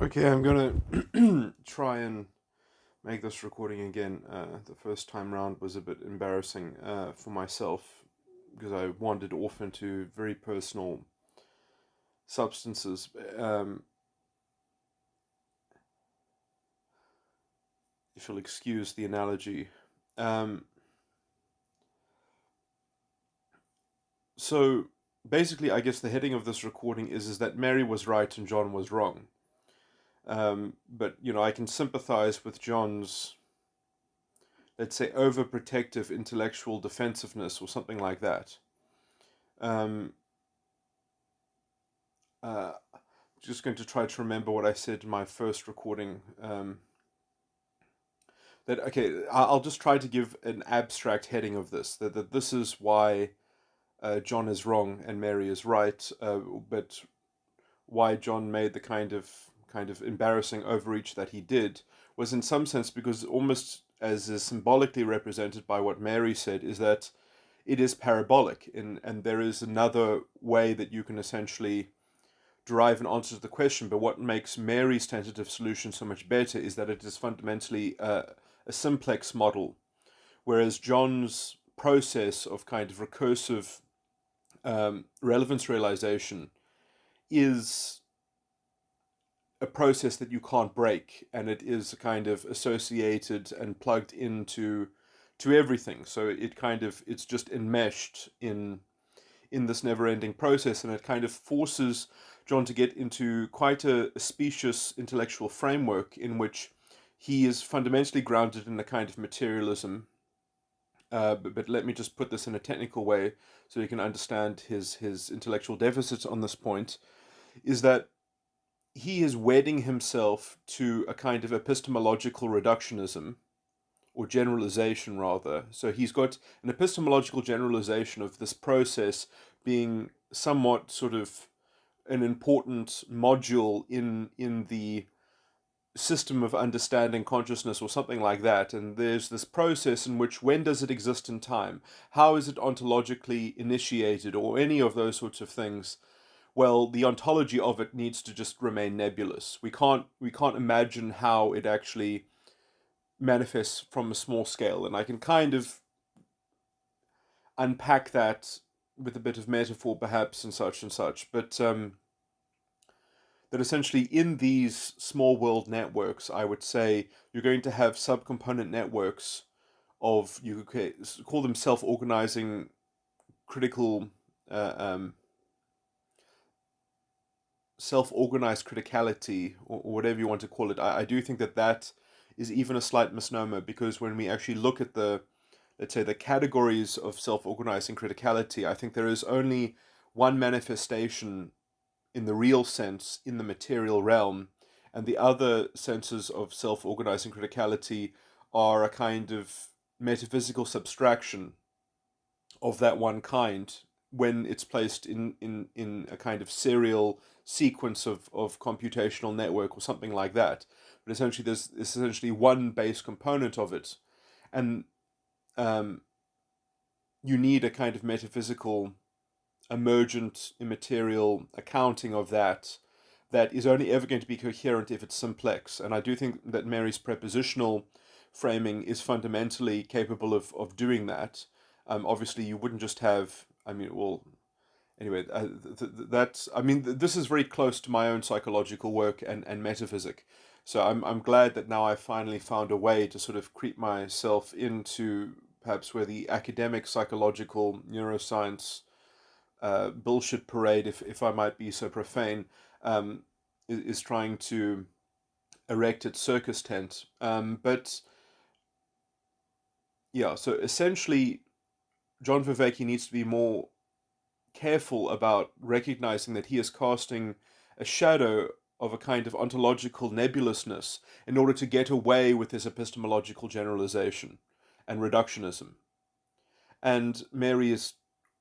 Okay, I'm gonna try and make this recording again. The first time round was a bit embarrassing for myself because I wandered off into very personal substances. If you'll excuse the analogy. Um, so basically, I guess the heading of this recording is that Mary was right and John was wrong. But I can sympathize with John's, let's say, overprotective intellectual defensiveness or something like that. Um, just going to try to remember what I said in my first recording. That okay, I'll just try to give an abstract heading of this. That this is why John is wrong and Mary is right, but why John made the kind of embarrassing overreach that he did was in some sense because almost as is symbolically represented by what Mary said is that it is parabolic, and there is another way that you can essentially derive an answer to the question. But what makes Mary's tentative solution so much better is that it is fundamentally a simplex model, whereas John's process of kind of recursive relevance realization is a process that you can't break, and it is kind of associated and plugged into everything. So it's just enmeshed in this never-ending process, and it kind of forces John to get into quite a specious intellectual framework in which he is fundamentally grounded in a kind of materialism. But let me just put this in a technical way so you can understand his intellectual deficits on this point. Is that he is wedding himself to a kind of epistemological reductionism, or generalization rather. So he's got an epistemological generalization of this process being somewhat sort of an important module in the system of understanding consciousness or something like that. And there's this process in which, when does it exist in time? How is it ontologically initiated, or any of those sorts of things? Well, the ontology of it needs to just remain nebulous. We can't imagine how it actually manifests from a small scale, and I can kind of unpack that with a bit of metaphor, perhaps, and such. But that essentially in these small world networks, I would say you're going to have subcomponent networks of, you could call them self-organizing critical, uh, um, self-organized criticality, or whatever you want to call it. I do think that that is even a slight misnomer, because when we actually look at the, let's say, the categories of self-organizing criticality, I think there is only one manifestation in the real sense in the material realm, and the other senses of self-organizing criticality are a kind of metaphysical subtraction of that one kind when it's placed in a kind of serial sequence of computational network or something like that. But essentially, there's essentially one base component of it, and um, you need a kind of metaphysical, emergent, immaterial accounting of that that is only ever going to be coherent if it's simplex. And I do think that Mary's prepositional framing is fundamentally capable of doing that. Obviously, you wouldn't just have, I mean, well, anyway, that's, I mean, this is very close to my own psychological work and metaphysic. So I'm glad that now I finally found a way to sort of creep myself into perhaps where the academic psychological neuroscience bullshit parade, if I might be so profane, um, is trying to erect its circus tent. But yeah, so essentially, John Vervaeke needs to be more careful about recognizing that he is casting a shadow of a kind of ontological nebulousness in order to get away with his epistemological generalization and reductionism. And Mary is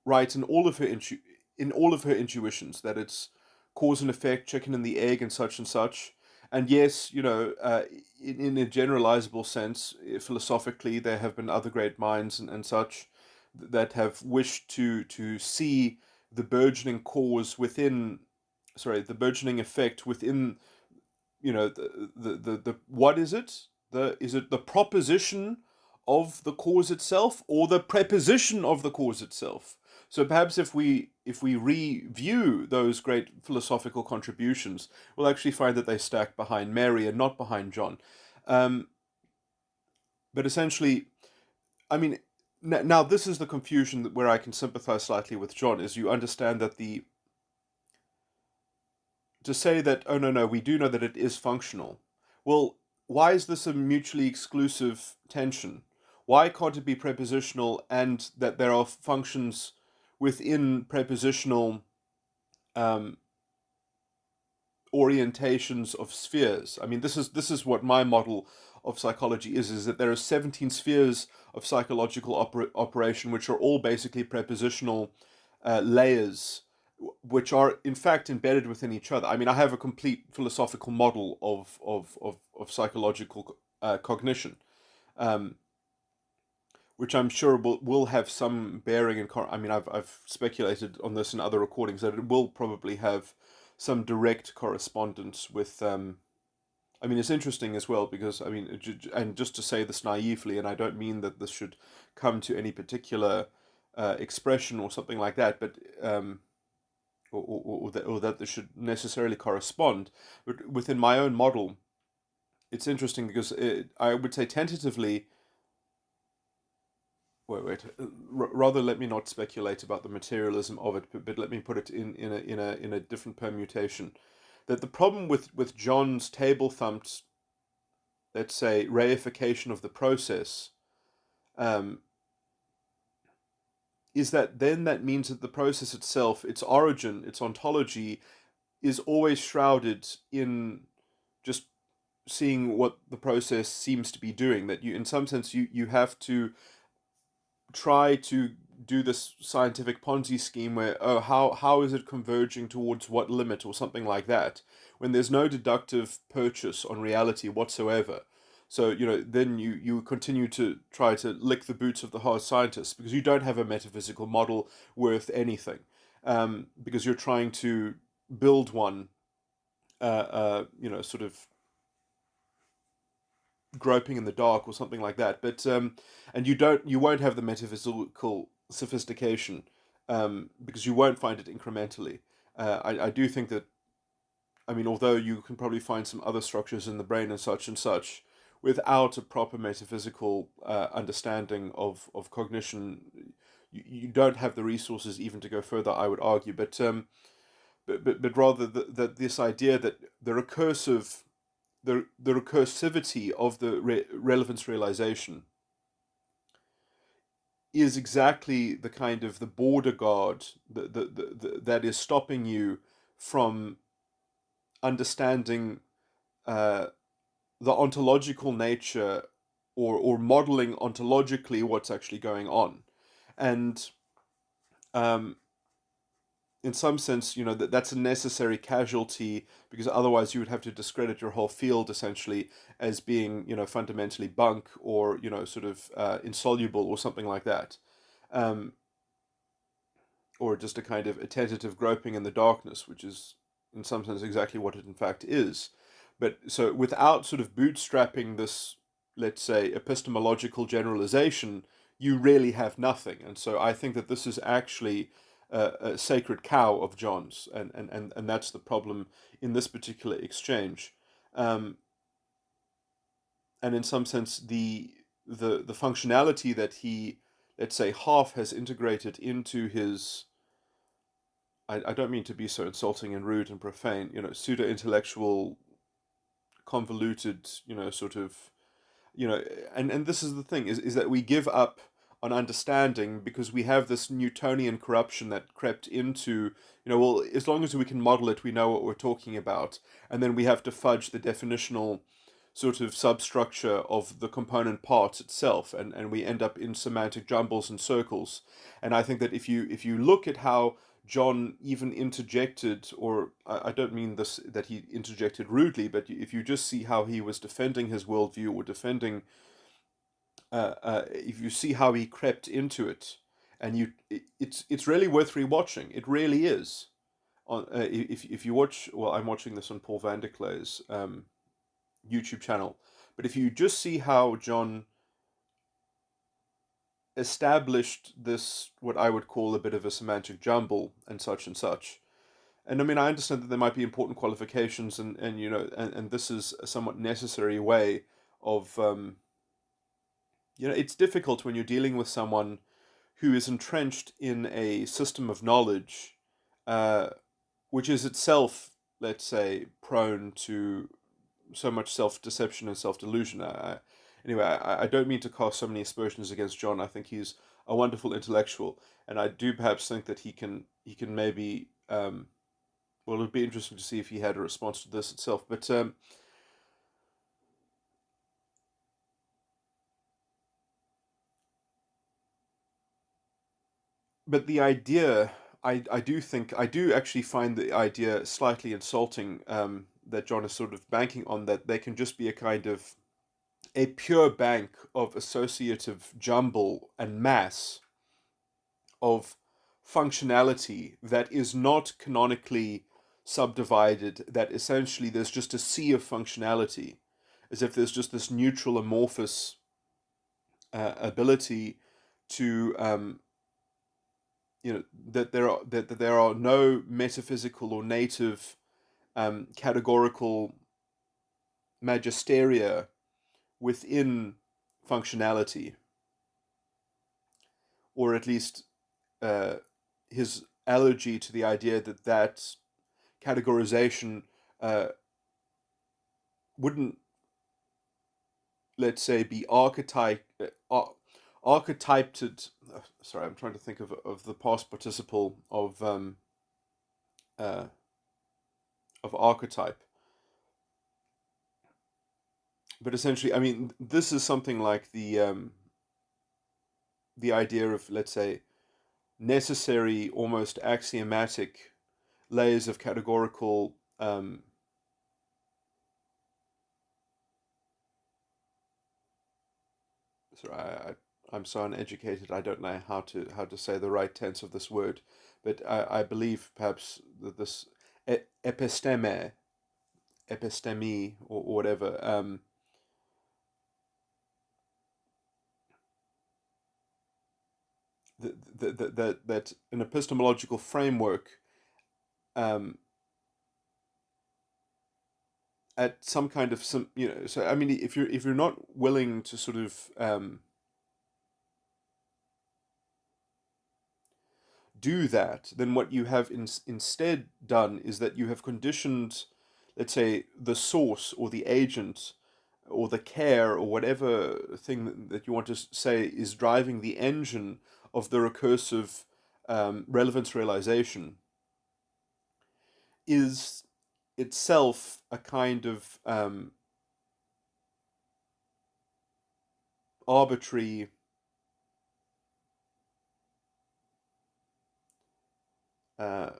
right in all of her intuitions that it's cause and effect, chicken and the egg, and such and such. And yes, in a generalizable sense, philosophically, there have been other great minds and such that have wished to see the burgeoning cause within, sorry, the burgeoning effect within the what is it? Is it the proposition of the cause itself, or the preposition of the cause itself? So perhaps if we review those great philosophical contributions, we'll actually find that they stack behind Mary and not behind John. Um, but essentially, I mean, now this is the confusion where I can sympathize slightly with John, is you understand that to say that, oh no, we do know that it is functional. Well, why is this a mutually exclusive tension? Why can't it be prepositional and that there are functions within prepositional um, orientations of spheres? I mean, this is what my model of psychology is that there are 17 spheres of psychological operation, which are all basically prepositional layers, which are in fact embedded within each other. I mean, I have a complete philosophical model of psychological cognition, um, which I'm sure will have some bearing in. I mean, I've speculated on this in other recordings that it will probably have some direct correspondence with. I mean, it's interesting as well because I mean, and just to say this naively, and I don't mean that this should come to any particular expression or something like that, but or that they should necessarily correspond. But within my own model, it's interesting because I would say tentatively. Wait. Rather, let me not speculate about the materialism of it, but let me put it in a different permutation. That the problem with John's table thumped, let's say, reification of the process, um, is that then that means that the process itself, its origin, its ontology, is always shrouded in just seeing what the process seems to be doing. That you, in some sense, you have to try to do this scientific Ponzi scheme where, oh, how is it converging towards what limit or something like that, when there's no deductive purchase on reality whatsoever. So, then you continue to try to lick the boots of the hard scientists because you don't have a metaphysical model worth anything, because you're trying to build one, sort of groping in the dark or something like that. But and you won't have the metaphysical sophistication, because you won't find it incrementally. I do think that, I mean, although you can probably find some other structures in the brain and such, without a proper metaphysical understanding of cognition, you don't have the resources even to go further, I would argue. But rather that this idea that the recursivity of the relevance realization is exactly the kind of the border guard that is stopping you from understanding uh, the ontological nature, or modeling ontologically what's actually going on. And um, in some sense, that's a necessary casualty, because otherwise you would have to discredit your whole field essentially as being, fundamentally bunk, or sort of insoluble or something like that, um, or just a kind of a tentative groping in the darkness, which is in some sense exactly what it in fact is. But so without sort of bootstrapping this, let's say, epistemological generalization, you really have nothing. And so I think that this is actually a sacred cow of John's, and that's the problem in this particular exchange. Um, and in some sense, the functionality that he, let's say, half has integrated into his, I don't mean to be so insulting and rude and profane, pseudo intellectual, convoluted, sort of, and this is the thing, is that we give up on understanding because we have this Newtonian corruption that crept into, well, as long as we can model it, we know what we're talking about. And then we have to fudge the definitional sort of substructure of the component parts itself, and we end up in semantic jumbles and circles. And I think that if you look at how John even interjected, or I don't mean this that he interjected rudely, but if you just see how he was defending his worldview, or defending, if you see how he crept into it, and it's really worth rewatching. It really is. On if you watch, well, I'm watching this on Paul VanderKlay's. YouTube channel. But if you just see how John established this, what I would call a bit of a semantic jumble and such and such. And I mean, I understand that there might be important qualifications, and and this is a somewhat necessary way of, it's difficult when you're dealing with someone who is entrenched in a system of knowledge, uh, which is itself, let's say, prone to so much self-deception and self-delusion. Anyway, I don't mean to cast so many aspersions against John. I think he's a wonderful intellectual, and I do perhaps think that he can maybe. Well, it would be interesting to see if he had a response to this itself. But the idea, I do actually find the idea slightly insulting, that John is sort of banking on, that they can just be a kind of a pure bank of associative jumble and mass of functionality that is not canonically subdivided, that essentially there's just a sea of functionality, as if there's just this neutral amorphous ability to, that there are no metaphysical or native categorical magisteria within functionality, or at least uh, his allergy to the idea that categorization uh, wouldn't, let's say, be archetyped. Sorry, I'm trying to think of the past participle uh, of archetype. But essentially, I mean, this is something like the idea of, let's say, necessary, almost axiomatic layers of categorical. Sorry, I'm so uneducated. I don't know how to say the right tense of this word, but I believe perhaps that this episteme, or whatever. That an epistemological framework, um, at some kind of some, so I mean, if you're not willing to sort of do that, then what you have instead done is that you have conditioned, let's say, the source or the agent or the care or whatever thing that you want to say is driving the engine of the recursive relevance realization, is itself a kind of arbitrary, uh,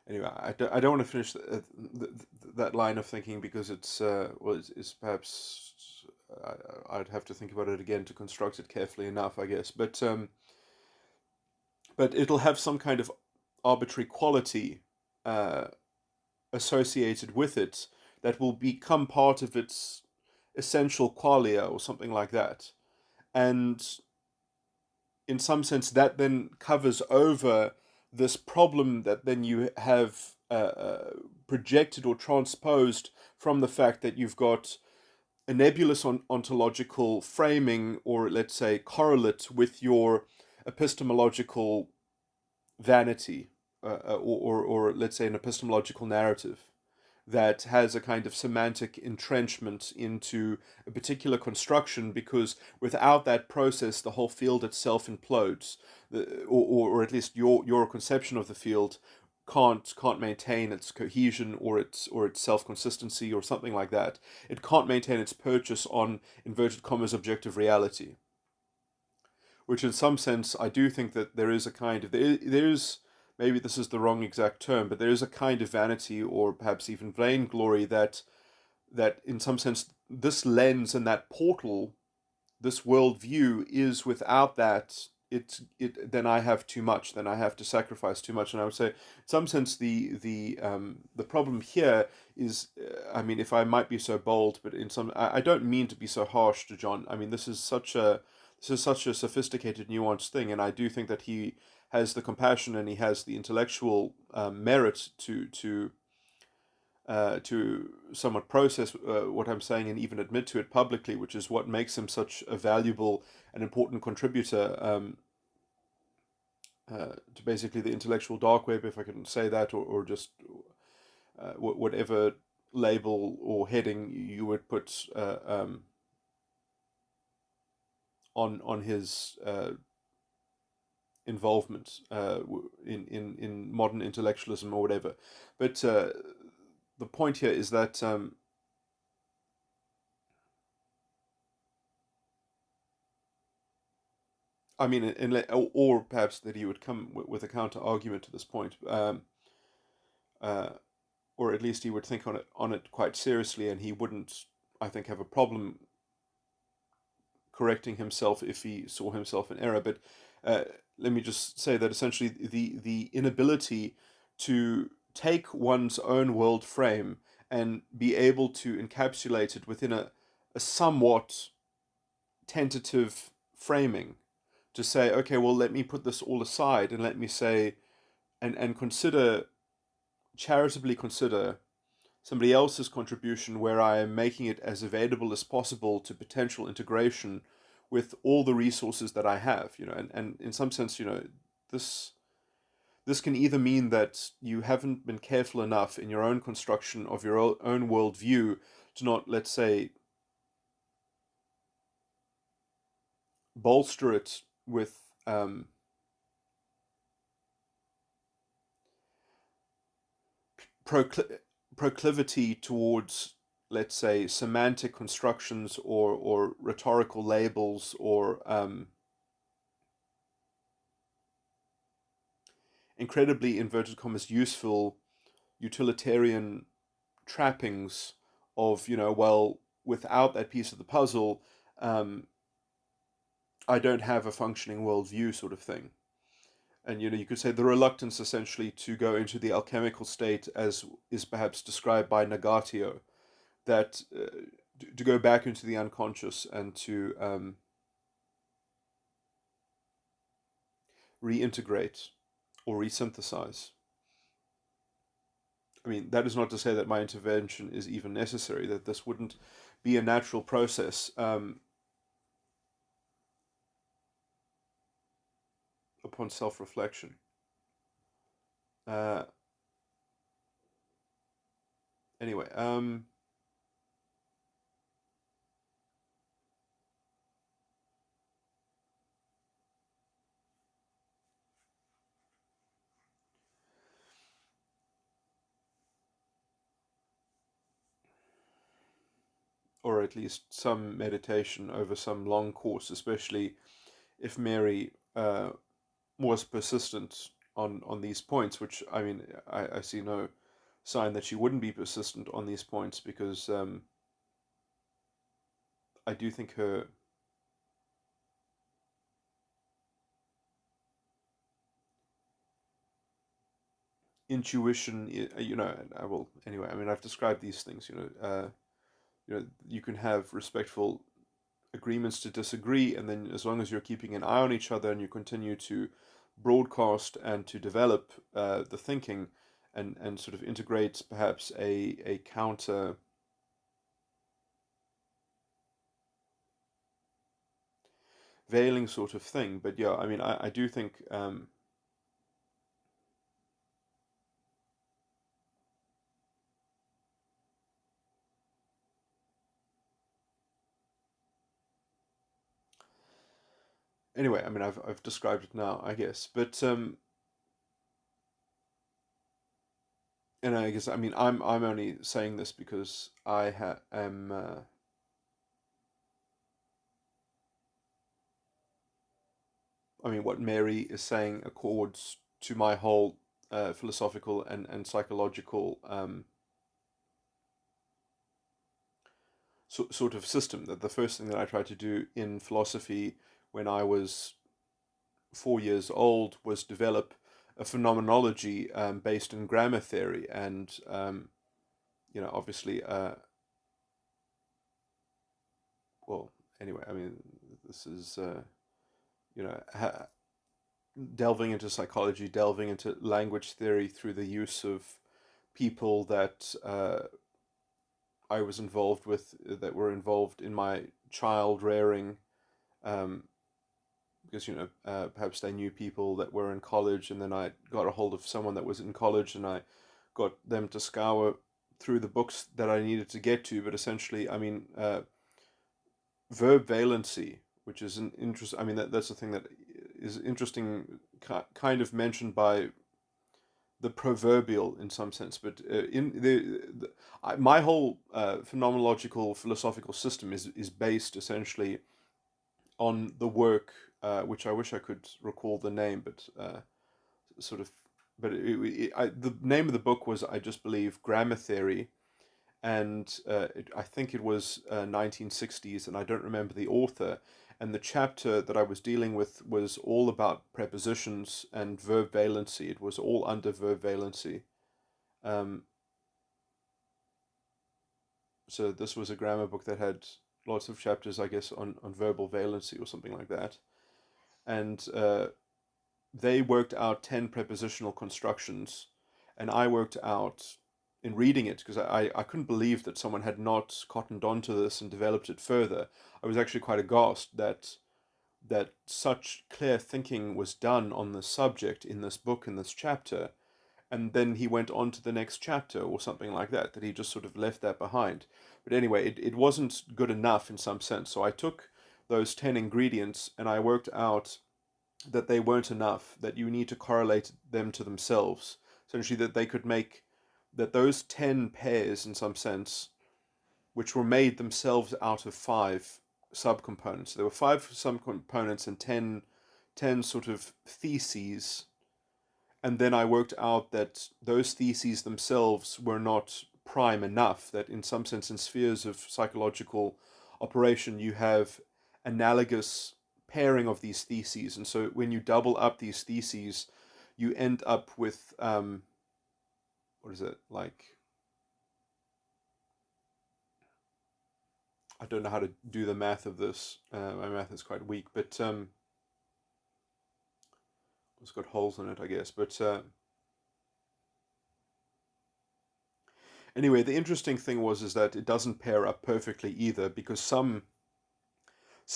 anyway, I don't want to finish that line of thinking, because it's perhaps, I'd have to think about it again to construct it carefully enough, I guess. But it'll have some kind of arbitrary quality uh, associated with it that will become part of its essential qualia or something like that. And in some sense, that then covers over this problem that then you have projected or transposed from the fact that you've got a nebulous ontological framing, or let's say correlate with your epistemological vanity, or let's say an epistemological narrative that has a kind of semantic entrenchment into a particular construction, because without that process, the whole field itself implodes, or at least your conception of the field can't maintain its cohesion, or its self consistency, or something like that. It can't maintain its purchase on inverted commas objective reality, which in some sense I do think that there is a kind of, there is, maybe this is the wrong exact term, but there is a kind of vanity, or perhaps even vainglory, that in some sense this lens and that portal this worldview is without that, then I have too much. Then I have to sacrifice too much. And I would say, in some sense, the problem here is, I mean, if I might be so bold, but in some, I don't mean to be so harsh to John. I mean, this is such a sophisticated, nuanced thing, and I do think that he has the compassion and he has the intellectual merit to somewhat process what I'm saying and even admit to it publicly, which is what makes him such a valuable and important contributor to basically the intellectual dark web, if I can say that, or just whatever label or heading you would put on his involvement in modern intellectualism or whatever. But the point here is that I mean, or perhaps that he would come with a counter argument to this point, uh, or at least he would think on it quite seriously, and he wouldn't, I think, have a problem correcting himself if he saw himself in error. But uh, let me just say that essentially the inability to take one's own world frame and be able to encapsulate it within a somewhat tentative framing, to say, okay, well, let me put this all aside and let me say, and consider, charitably consider somebody else's contribution where I am making it as available as possible to potential integration with all the resources that I have, and in some sense, this this can either mean that you haven't been careful enough in your own construction of your own worldview to not, let's say, bolster it with procl- proclivity towards, let's say, semantic constructions or rhetorical labels or incredibly inverted commas useful utilitarian trappings of, well, without that piece of the puzzle, I don't have a functioning worldview, sort of thing. And you could say the reluctance essentially to go into the alchemical state, as is perhaps described by Nagatio, that to go back into the unconscious and to reintegrate or resynthesize. I mean, that is not to say that my intervention is even necessary, that this wouldn't be a natural process upon self reflection. Uh, anyway, or at least some meditation over some long course, especially if Mary was persistent on these points, which, I mean, I see no sign that she wouldn't be persistent on these points, because I do think her intuition, and I will anyway. I mean, I've described these things. You can have respectful agreements to disagree, and then as long as you're keeping an eye on each other and you continue to broadcast and to develop the thinking and sort of integrate perhaps a counter veiling sort of thing. But yeah, I mean, I do think anyway, I mean, I've described it now, I guess. But and I guess, I mean, I'm only saying this because am I mean, what Mary is saying accords to my whole philosophical and psychological sort of system. That the first thing that I tried to do in philosophy when I was 4 years old was develop a phenomenology based in grammar theory, and obviously, well, anyway, I mean, this is you know delving into psychology, delving into language theory through the use of people that I was involved with, that were involved in my child rearing, um, because perhaps they knew people that were in college, and then I got a hold of someone that was in college, and I got them to scour through the books that I needed to get to. But essentially, I mean, verb valency, which is an interest. I mean, that's the thing that is interesting, kind of mentioned by the proverbial in some sense, but in my whole phenomenological philosophical system is based essentially on the work, which I wish I could recall the name, but sort of, but the name of the book was, I just believe, Grammar Theory, and I think it was 1960s, and I don't remember the author. And the chapter that I was dealing with was all about prepositions and verb valency. It was all under verb valency. Um, so this was a grammar book that had lots of chapters, I guess, on verbal valency or something like that. And they worked out 10 prepositional constructions, and I worked out in reading it, because I couldn't believe that someone had not cottoned onto this and developed it further. I was actually quite aghast that such clear thinking was done on the subject in this book, in this chapter, and then he went on to the next chapter or something like that he just sort of left that behind. But anyway, it wasn't good enough in some sense, so I took those 10 ingredients and I worked out that they weren't enough, that you need to correlate them to themselves. Essentially, that they could make that those 10 pairs, in some sense, which were made themselves out of five subcomponents. So there were five subcomponents and 10 sort of theses. And then I worked out that those theses themselves were not prime enough, that in some sense, in spheres of psychological operation, you have analogous pairing of these theses. And so when you double up these theses, you end up with, what is it, like, I don't know how to do the math of this. My math is quite weak, but it's got holes in it, I guess. But anyway, the interesting thing is that it doesn't pair up perfectly either, because some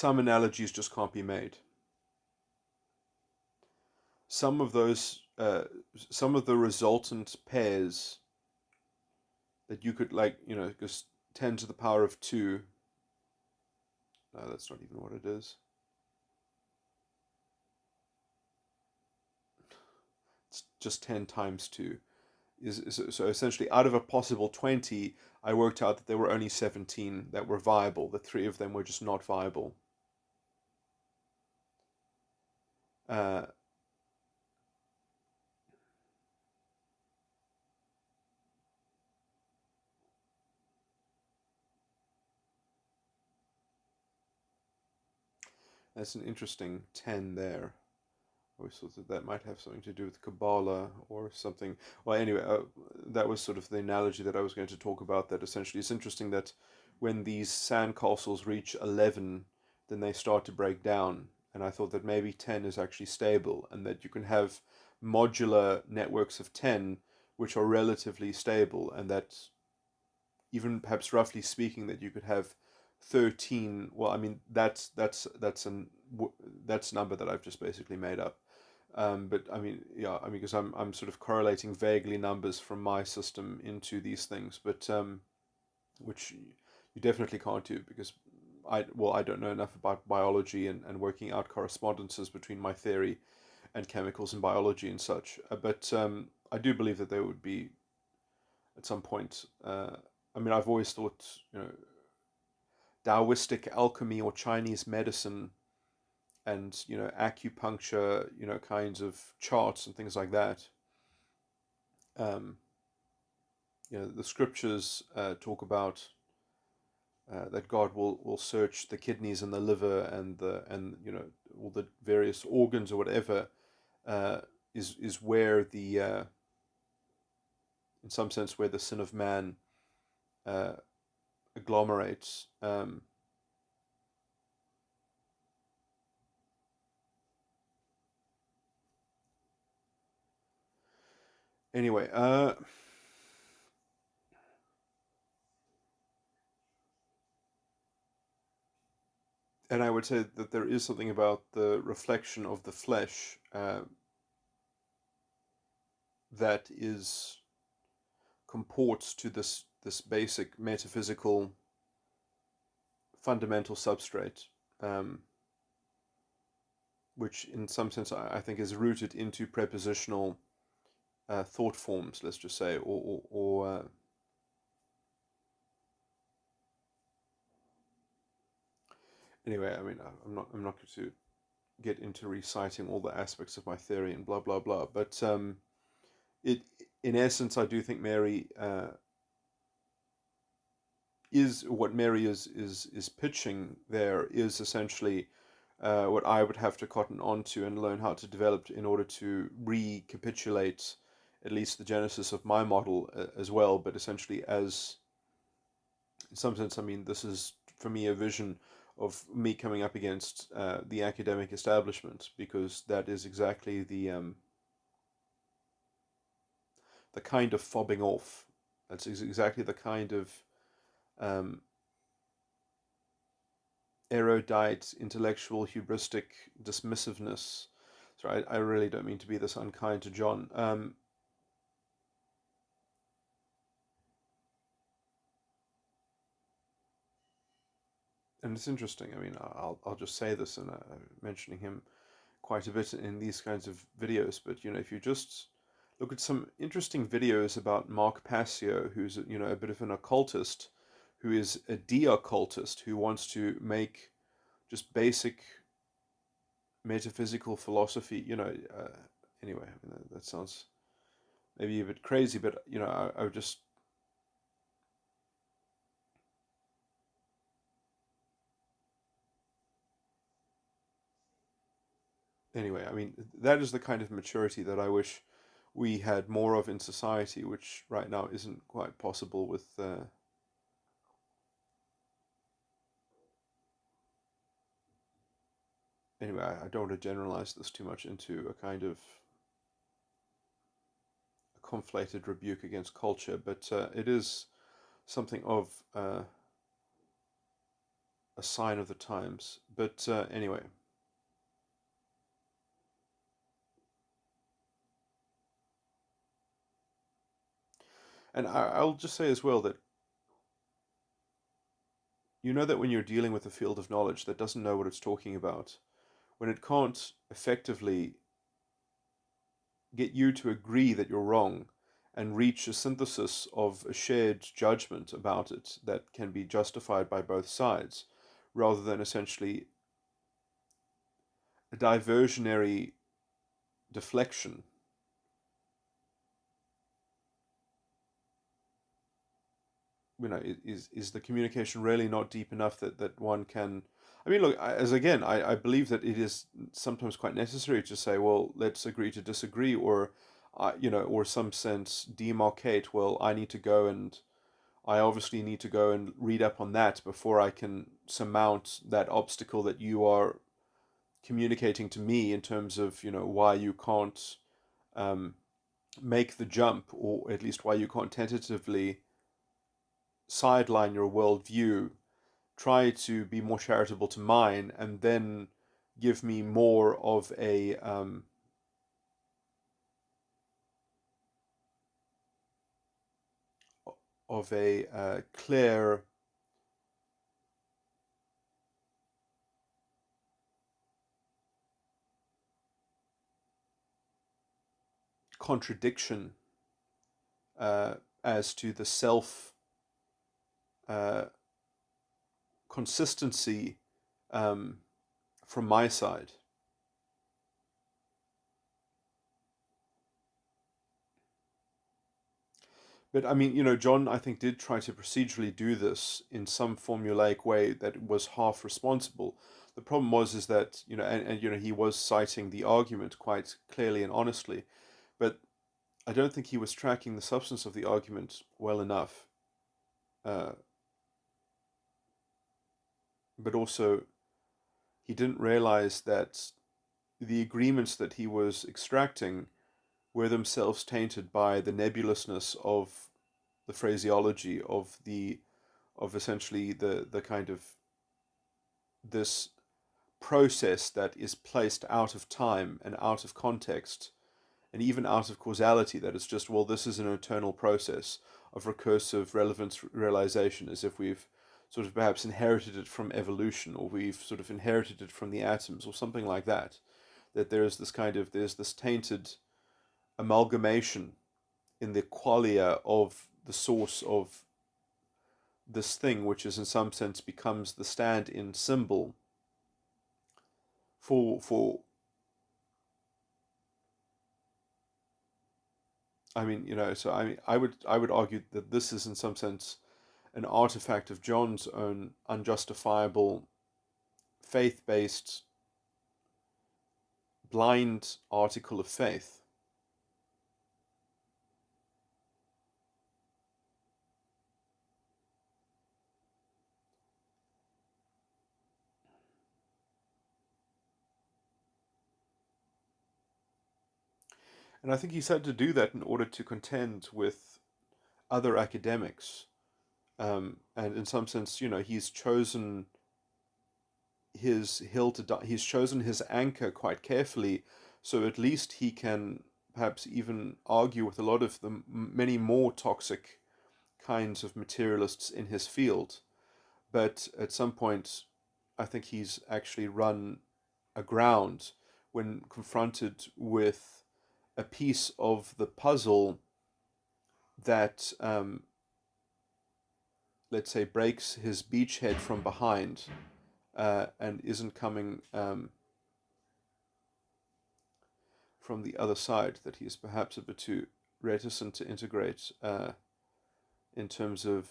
analogies just can't be made. Some of those, some of the resultant pairs that you could, like, just 10 to the power of 2. No, that's not even what it is. It's just 10 times 2. So essentially, out of a possible 20, I worked out that there were only 17 that were viable. The 3 of them were just not viable. Uh, that's an interesting 10 there. I always thought that might have something to do with Kabbalah or something. Well, anyway, that was sort of the analogy that I was going to talk about. That essentially, it's interesting that when these sandcastles reach 11, then they start to break down. And I thought that maybe 10 is actually stable, and that you can have modular networks of 10 which are relatively stable, and that even perhaps roughly speaking, that you could have 13. Well, I mean, that's a number that I've just basically made up. But I mean, yeah, I mean, because I'm sort of correlating vaguely numbers from my system into these things, but which you definitely can't do, because I don't know enough about biology and working out correspondences between my theory and chemicals and biology and such. But I do believe that there would be at some point. I mean, I've always thought, Taoistic alchemy or Chinese medicine and acupuncture, kinds of charts and things like that. Um, the scriptures talk about that God will search the kidneys and the liver and all the various organs or whatever, is where the in some sense where the sin of man uh, agglomerates. Anyway, and I would say that there is something about the reflection of the flesh that is comports to this basic metaphysical fundamental substrate, which in some sense I think is rooted into prepositional thought forms, let's just say, or anyway, I mean, I'm not going to get into reciting all the aspects of my theory and blah blah blah, but it in essence, I do think Mary is what Mary is pitching there is essentially what I would have to cotton onto and learn how to develop in order to recapitulate at least the genesis of my model as well, but essentially as in some sense, I mean, this is for me a vision of me coming up against the academic establishment, because that is exactly the kind of fobbing off. That's exactly the kind of um, erudite, intellectual, hubristic dismissiveness. So I really don't mean to be this unkind to John. And it's interesting. I mean, I'll just say this, and mentioning him quite a bit in these kinds of videos. But if you just look at some interesting videos about Mark Passio, who's a bit of an occultist, who is a de-occultist, who wants to make just basic metaphysical philosophy. Anyway, I mean, that sounds maybe a bit crazy, but I would just anyway. I mean, that is the kind of maturity that I wish we had more of in society, which right now isn't quite possible with. Anyway, I don't want to generalize this too much into a kind of conflated rebuke against culture, but it is something of a sign of the times. But anyway, and I'll just say as well that that when you're dealing with a field of knowledge that doesn't know what it's talking about, when it can't effectively get you to agree that you're wrong and reach a synthesis of a shared judgment about it that can be justified by both sides, rather than essentially a diversionary deflection. Is the communication really not deep enough that one can? I mean, look, as again, I believe that it is sometimes quite necessary to say, well, let's agree to disagree, or or some sense demarcate. Well, I obviously need to go and read up on that before I can surmount that obstacle that you are communicating to me in terms of why you can't um, make the jump, or at least why you can't tentatively sideline your worldview, try to be more charitable to mine, and then give me more of a clear contradiction as to the self uh, consistency um, from my side. But I mean, John, I think, did try to procedurally do this in some formulaic way that was half responsible. The problem was is that, and he was citing the argument quite clearly and honestly, but I don't think he was tracking the substance of the argument well enough. Uh, but also, he didn't realize that the agreements that he was extracting were themselves tainted by the nebulousness of the phraseology of essentially the kind of this process that is placed out of time and out of context and even out of causality, that it's just, well, this is an eternal process of recursive relevance realization, as if we've sort of perhaps inherited it from evolution, or we've sort of inherited it from the atoms, or something like that. That there's this tainted amalgamation in the qualia of the source of this thing, which is in some sense becomes the stand-in symbol for I mean, so I would argue that this is in some sense an artifact of John's own unjustifiable faith-based blind article of faith. And I think he's had to do that in order to contend with other academics. And in some sense, he's chosen his hill to die. He's chosen his anchor quite carefully, so at least he can perhaps even argue with a lot of the many more toxic kinds of materialists in his field. But at some point, I think he's actually run aground when confronted with a piece of the puzzle that, let's say, breaks his beachhead from behind, and isn't coming from the other side, that he's perhaps a bit too reticent to integrate, in terms of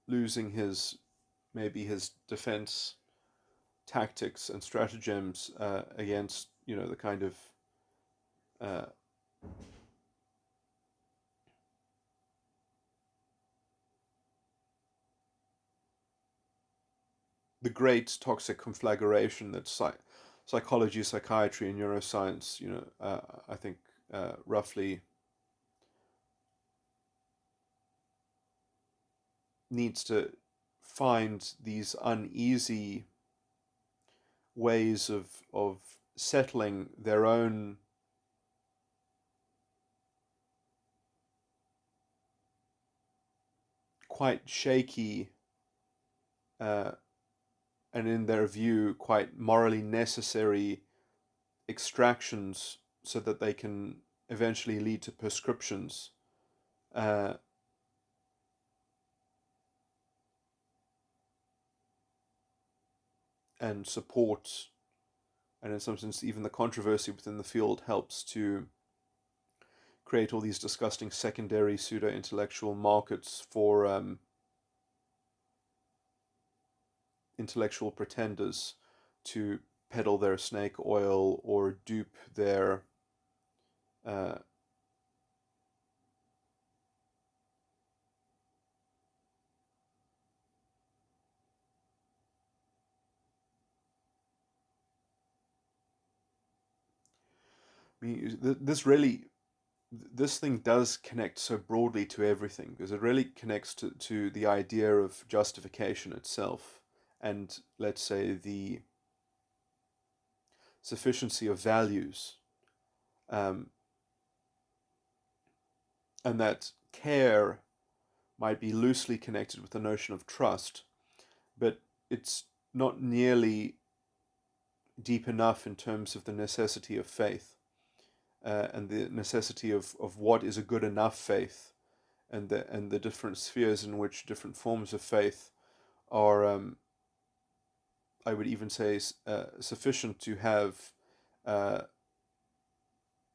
losing his defense tactics and stratagems, against the kind of uh, the great toxic conflagration that psychology, psychiatry, and neuroscience, I think, roughly needs to find these uneasy ways of settling their own quite shaky, uh, and in their view quite morally necessary extractions, so that they can eventually lead to prescriptions, uh, and support, and in some sense even the controversy within the field helps to create all these disgusting secondary pseudo intellectual markets for, intellectual pretenders to peddle their snake oil or dupe their, uh, I mean, this thing does connect so broadly to everything, because it really connects to the idea of justification itself, and let's say the sufficiency of values, um, and that care might be loosely connected with the notion of trust, but it's not nearly deep enough in terms of the necessity of faith, and the necessity of what is a good enough faith, and the different spheres in which different forms of faith are, I would even say, sufficient to have, uh,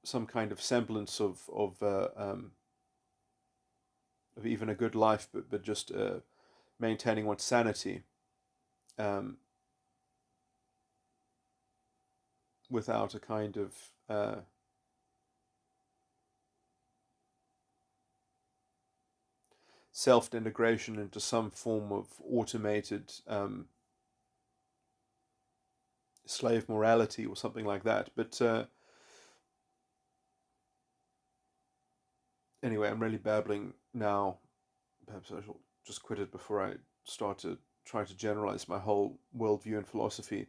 some kind of semblance of even a good life, but just maintaining one's sanity without a kind of self-denigration into some form of automated slave morality or something like that. But anyway, I'm really babbling now. Perhaps I shall just quit it before I start to try to generalize my whole worldview and philosophy.